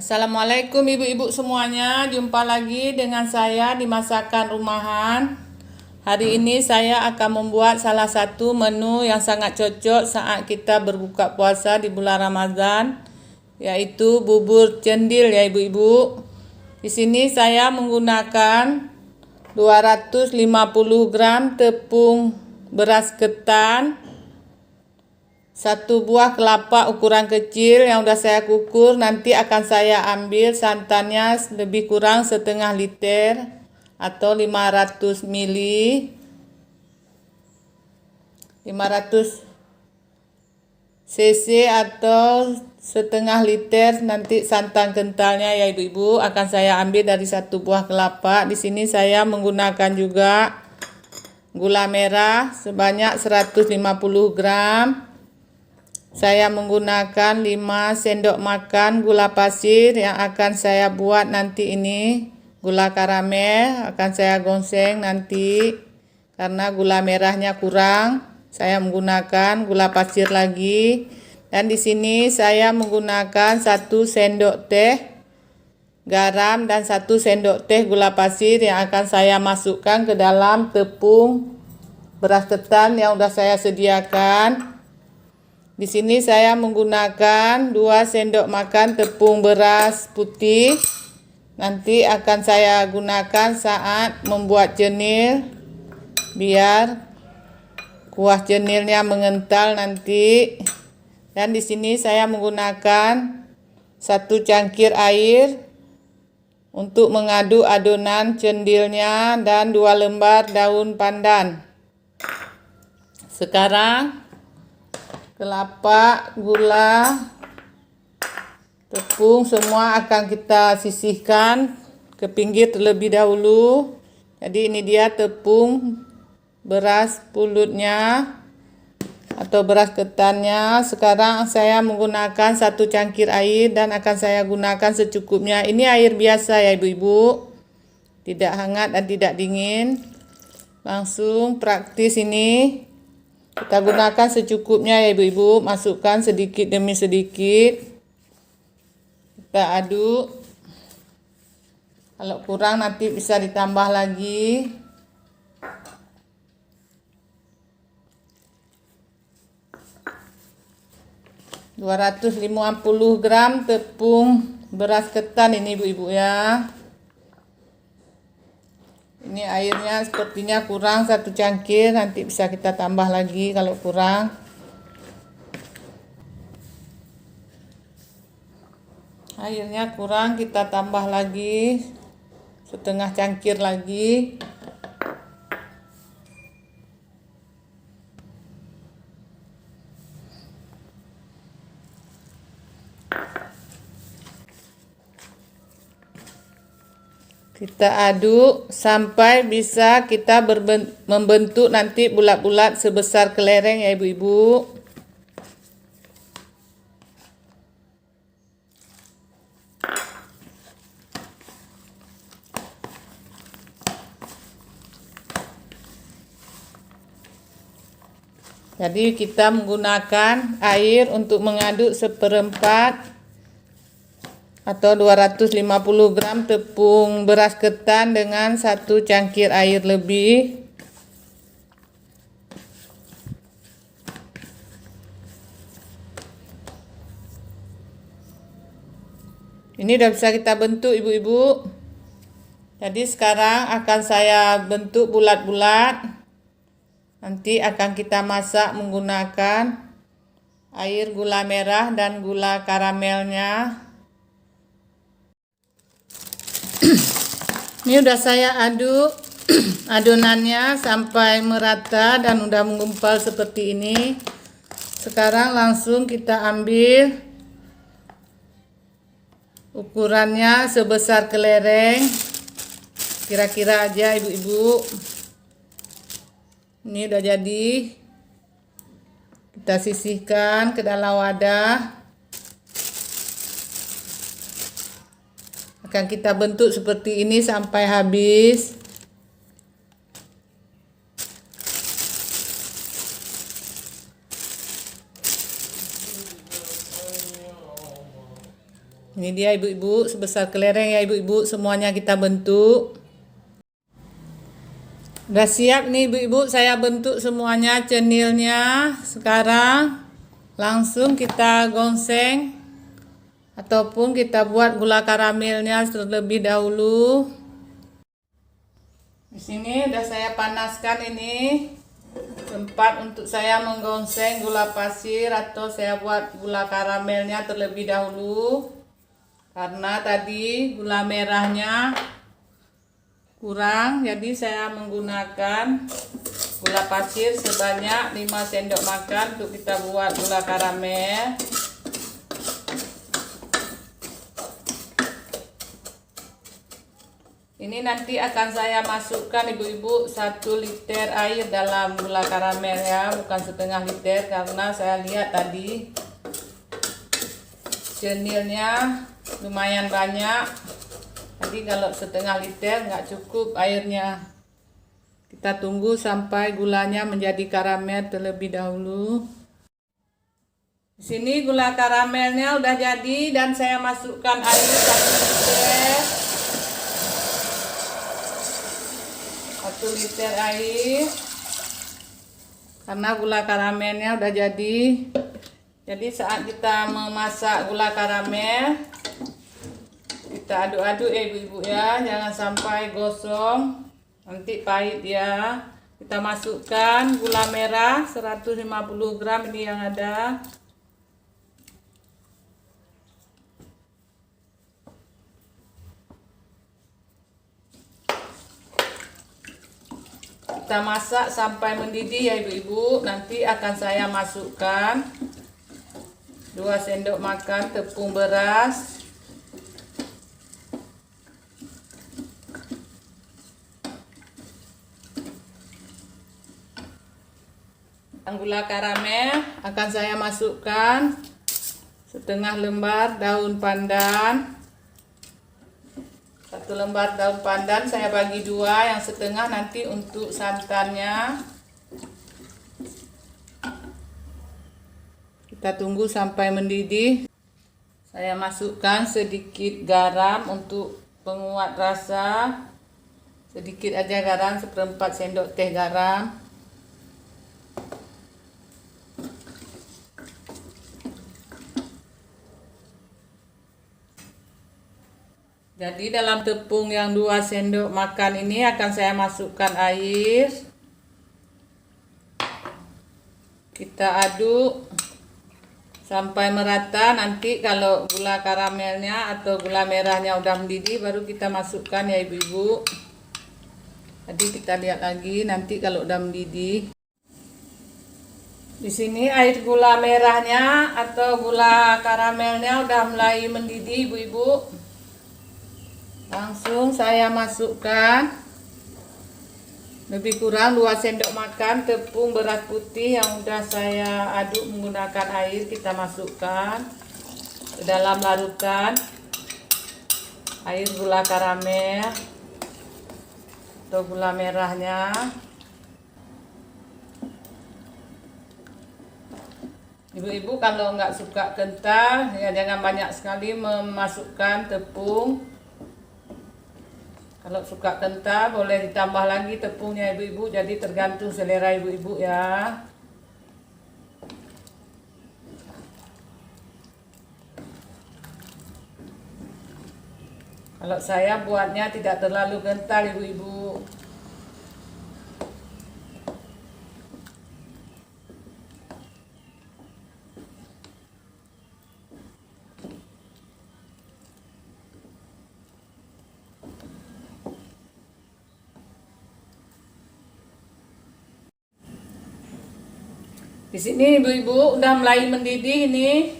Assalamualaikum ibu-ibu semuanya, jumpa lagi dengan saya di Masakan Rumahan. Hari ini saya akan membuat salah satu menu yang sangat cocok saat kita berbuka puasa di bulan Ramadan, yaitu bubur cendil ya ibu-ibu. Di sini saya menggunakan 250 gram tepung beras ketan, satu buah kelapa ukuran kecil yang udah saya kukur. Nanti akan saya ambil santannya lebih kurang setengah liter atau 500 ml, 500 cc atau setengah liter. Nanti santan kentalnya ya ibu-ibu akan saya ambil dari satu buah kelapa. Di sini saya menggunakan juga gula merah sebanyak 150 gram. Saya menggunakan 5 sendok makan gula pasir yang akan saya buat nanti ini. Gula karamel akan saya gongseng nanti karena gula merahnya kurang. Saya menggunakan gula pasir lagi. Dan di sini saya menggunakan 1 sendok teh garam dan 1 sendok teh gula pasir yang akan saya masukkan ke dalam tepung beras ketan yang sudah saya sediakan. Di sini saya menggunakan 2 sendok makan tepung beras putih. Nanti akan saya gunakan saat membuat cenil biar kuah cenilnya mengental nanti. Dan di sini saya menggunakan 1 cangkir air untuk mengaduk adonan cendilnya dan 2 lembar daun pandan. Sekarang kelapa, gula, tepung semua akan kita sisihkan ke pinggir terlebih dahulu. Jadi ini dia tepung beras pulutnya atau beras ketannya. Sekarang saya menggunakan 1 cangkir air dan akan saya gunakan secukupnya. Ini air biasa ya ibu-ibu, tidak hangat dan tidak dingin. Langsung praktis ini. Kita gunakan secukupnya ya ibu-ibu, masukkan sedikit demi sedikit. Kita aduk. Kalau kurang nanti bisa ditambah lagi. (250 gram tepung beras ketan ini ibu-ibu ya. Ini airnya sepertinya kurang 1 cangkir, nanti bisa kita tambah lagi kalau kurang. Airnya kurang, kita tambah lagi setengah cangkir lagi. Kita aduk sampai bisa kita membentuk nanti bulat-bulat sebesar kelereng ya ibu-ibu. Jadi kita menggunakan air untuk mengaduk 1/4 atau 250 gram tepung beras ketan dengan 1 cangkir air lebih. Ini udah bisa kita bentuk ibu-ibu. Jadi sekarang akan saya bentuk bulat-bulat. Nanti akan kita masak menggunakan air gula merah dan gula karamelnya. Ini udah saya aduk adonannya sampai merata dan udah menggumpal seperti ini. Sekarang langsung kita ambil ukurannya sebesar kelereng, kira-kira aja ibu-ibu. Ini udah jadi. Kita sisihkan ke dalam wadah. Akan kita bentuk seperti ini sampai habis. Ini dia ibu-ibu, sebesar kelereng ya ibu-ibu, semuanya kita bentuk. Udah siap nih ibu-ibu, saya bentuk semuanya cenilnya. Sekarang langsung kita gongseng ataupun kita buat gula karamelnya terlebih dahulu. Di sini udah saya panaskan ini tempat untuk saya menggongseng gula pasir atau saya buat gula karamelnya terlebih dahulu. Karena tadi gula merahnya kurang, jadi saya menggunakan gula pasir sebanyak 5 sendok makan untuk kita buat gula karamel. Ini nanti akan saya masukkan ibu-ibu 1 liter air dalam gula karamel ya, bukan setengah liter karena saya lihat tadi cenilnya lumayan banyak. Jadi kalau setengah liter nggak cukup airnya. Kita tunggu sampai gulanya menjadi karamel terlebih dahulu. Di sini gula karamelnya udah jadi dan saya masukkan air 1 liter. 1 liter air. Karena gula karamelnya udah jadi. Jadi saat kita memasak gula karamel, kita aduk-aduk ya ibu-ibu ya, jangan sampai gosong, nanti pahit ya. Kita masukkan gula merah 150 gram ini yang ada. Kita masak sampai mendidih ya ibu-ibu. Nanti akan saya masukkan 2 sendok makan tepung beras, gula karamel akan saya masukkan setengah lembar daun pandan. 1 lembar daun pandan saya bagi 2, yang setengah nanti untuk santannya. Kita tunggu sampai mendidih. Saya masukkan sedikit garam untuk penguat rasa. Sedikit aja garam, 1/4 sendok teh garam. Jadi dalam tepung yang 2 sendok makan ini akan saya masukkan air. Kita aduk sampai merata. Nanti kalau gula karamelnya atau gula merahnya udah mendidih baru kita masukkan ya ibu-ibu. Jadi kita lihat lagi nanti kalau udah mendidih. Di sini air gula merahnya atau gula karamelnya udah mulai mendidih ibu-ibu. Langsung saya masukkan lebih kurang 2 sendok makan tepung beras putih yang udah saya aduk menggunakan air. Kita masukkan ke dalam larutan air gula karamel atau gula merahnya. Ibu-ibu kalau nggak suka kental ya jangan banyak sekali memasukkan tepung. Kalau suka kental boleh ditambah lagi tepungnya ibu-ibu, jadi tergantung selera ibu-ibu ya. Kalau saya buatnya tidak terlalu kental ibu-ibu. Di sini ibu-ibu udah mulai mendidih ini.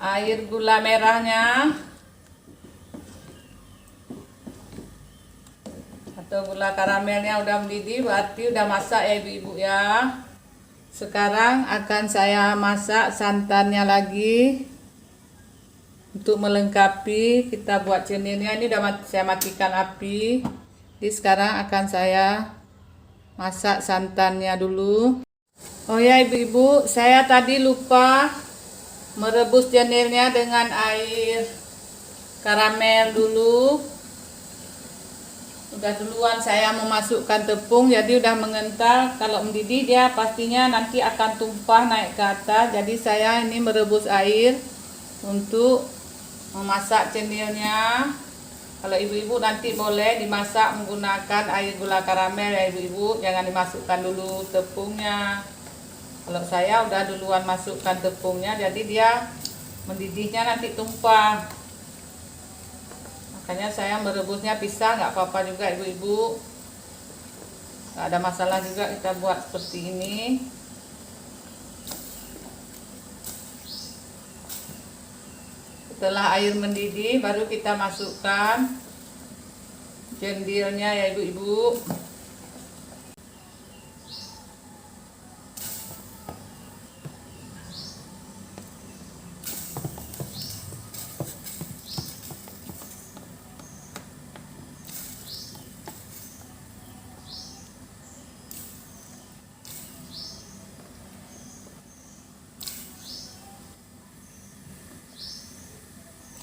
Air gula merahnya atau gula karamelnya udah mendidih, berarti udah masak ya ibu-ibu ya. Sekarang akan saya masak santannya lagi. Untuk melengkapi kita buat cenilnya ini udah saya matikan api. Jadi sekarang akan saya masak santannya dulu. Oh ya ibu-ibu, saya tadi lupa merebus jenilnya dengan air karamel dulu. Udah duluan saya memasukkan tepung, jadi udah mengental. Kalau mendidih dia pastinya nanti akan tumpah naik ke atas. Jadi saya ini merebus air untuk memasak cenilnya. Kalau ibu-ibu nanti boleh dimasak menggunakan air gula karamel ya ibu-ibu, jangan dimasukkan dulu tepungnya. Kalau saya udah duluan masukkan tepungnya, jadi dia mendidihnya nanti tumpah. Makanya saya merebusnya pisah, nggak apa-apa juga ibu-ibu, nggak ada masalah juga kita buat seperti ini. Setelah air mendidih baru kita masukkan cendilnya ya ibu-ibu.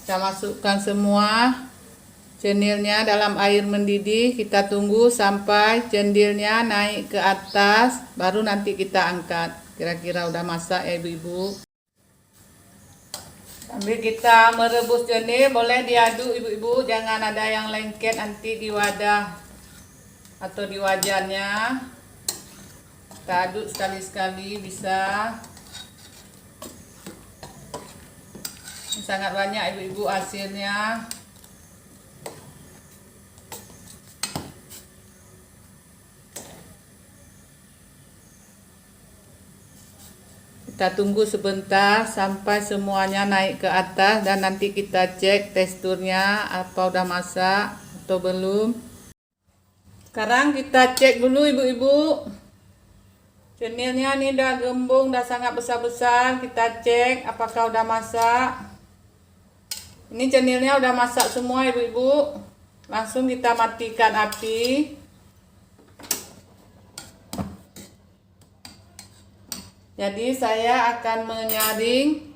Kita masukkan semua cenilnya dalam air mendidih. Kita tunggu sampai cendilnya naik ke atas, baru nanti kita angkat. Kira-kira udah masak ya ibu-ibu. Sambil kita merebus cenil, boleh diaduk ibu-ibu, jangan ada yang lengket nanti di wadah atau di wajannya. Kita aduk sekali-sekali bisa. Sangat banyak ibu-ibu hasilnya. Kita tunggu sebentar sampai semuanya naik ke atas dan nanti kita cek teksturnya apa udah masak atau belum. Sekarang kita cek dulu ibu-ibu. Cenilnya ini udah gembung, udah sangat besar-besar. Kita cek apakah udah masak. Ini cenilnya udah masak semua ibu-ibu. Langsung kita matikan api. Jadi saya akan menyaring.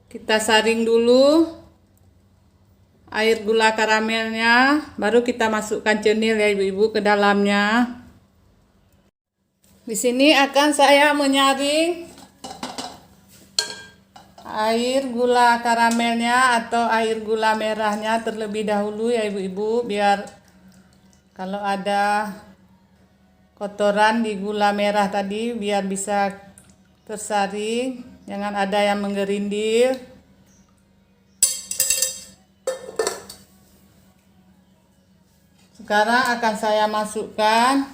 Kita saring dulu air gula karamelnya, baru kita masukkan cenil ya ibu-ibu ke dalamnya. Di sini akan saya menyaring air gula karamelnya atau air gula merahnya terlebih dahulu ya ibu-ibu, biar kalau ada kotoran di gula merah tadi biar bisa tersaring, jangan ada yang menggerindir. Sekarang akan saya masukkan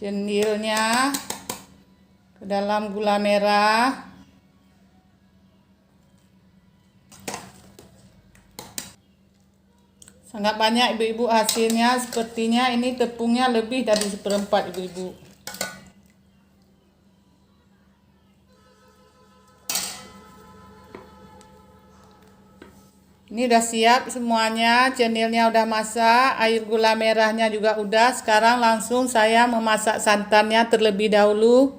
cenilnya ke dalam gula merah. Sangat banyak ibu-ibu hasilnya, sepertinya ini tepungnya lebih dari 1/4 ibu-ibu. Ini udah siap semuanya, cenilnya udah masak, air gula merahnya juga udah. Sekarang langsung saya memasak santannya terlebih dahulu.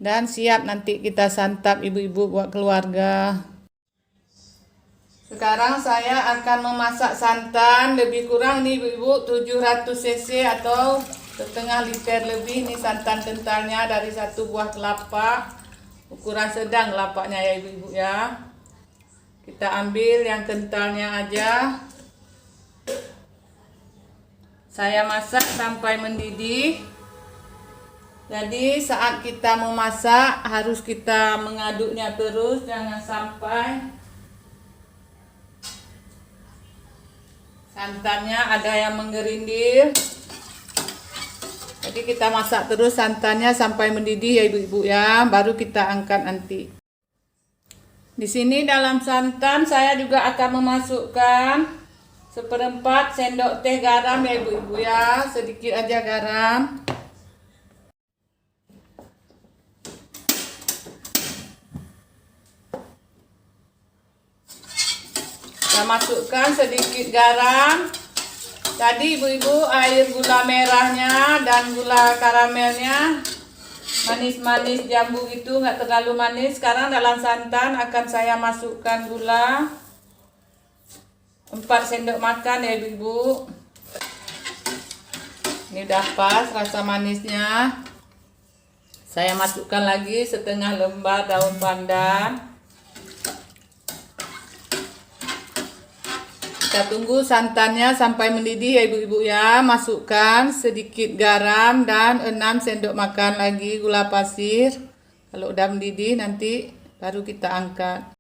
Dan siap nanti kita santap ibu-ibu buat keluarga. Sekarang saya akan memasak santan, lebih kurang nih ibu-ibu 700 cc atau setengah liter lebih. Ini santan kentalnya dari 1 buah kelapa, ukuran sedang kelapanya ya ibu-ibu ya. Kita ambil yang kentalnya aja. Saya masak sampai mendidih. Jadi saat kita memasak harus kita mengaduknya terus, jangan sampai santannya ada yang menggerindir. Jadi kita masak terus santannya sampai mendidih ya ibu-ibu ya, baru kita angkat nanti. Di sini dalam santan saya juga akan memasukkan 1/4 sendok teh garam ya ibu-ibu ya, sedikit aja garam. Kita masukkan sedikit garam. Tadi ibu-ibu air gula merahnya dan gula karamelnya manis-manis jambu itu, nggak terlalu manis. Sekarang dalam santan akan saya masukkan gula 4 sendok makan ya ibu-ibu. Ini udah pas rasa manisnya. Saya masukkan lagi setengah lembar daun pandan. Kita tunggu santannya sampai mendidih ya ibu-ibu ya. Masukkan sedikit garam dan 6 sendok makan lagi gula pasir. Kalau udah mendidih nanti baru kita angkat.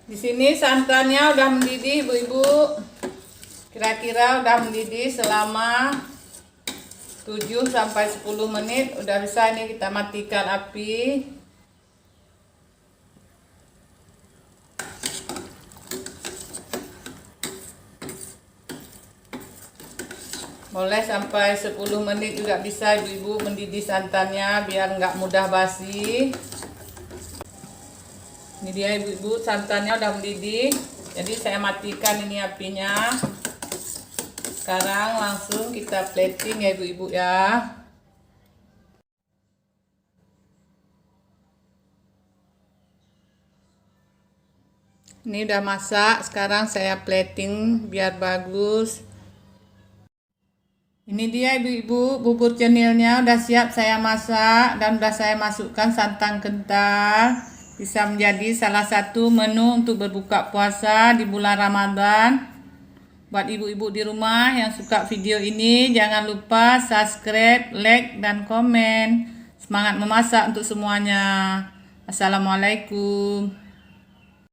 Di sini santannya udah mendidih ibu-ibu. Kira-kira udah mendidih selama 7 sampai 10 menit. Udah bisa ini kita matikan api. Boleh sampai 10 menit juga bisa ibu-ibu mendidih santannya biar nggak mudah basi. Ini dia ibu-ibu, santannya udah mendidih. Jadi saya matikan ini apinya. Sekarang langsung kita plating ya ibu-ibu ya. Ini udah masak, sekarang saya plating biar bagus. Ini dia ibu-ibu, bubur cenilnya udah siap saya masak dan udah saya masukkan santan kental. Bisa menjadi salah satu menu untuk berbuka puasa di bulan Ramadan. Buat ibu-ibu di rumah yang suka video ini, jangan lupa subscribe, like, dan komen. Semangat memasak untuk semuanya. Assalamualaikum.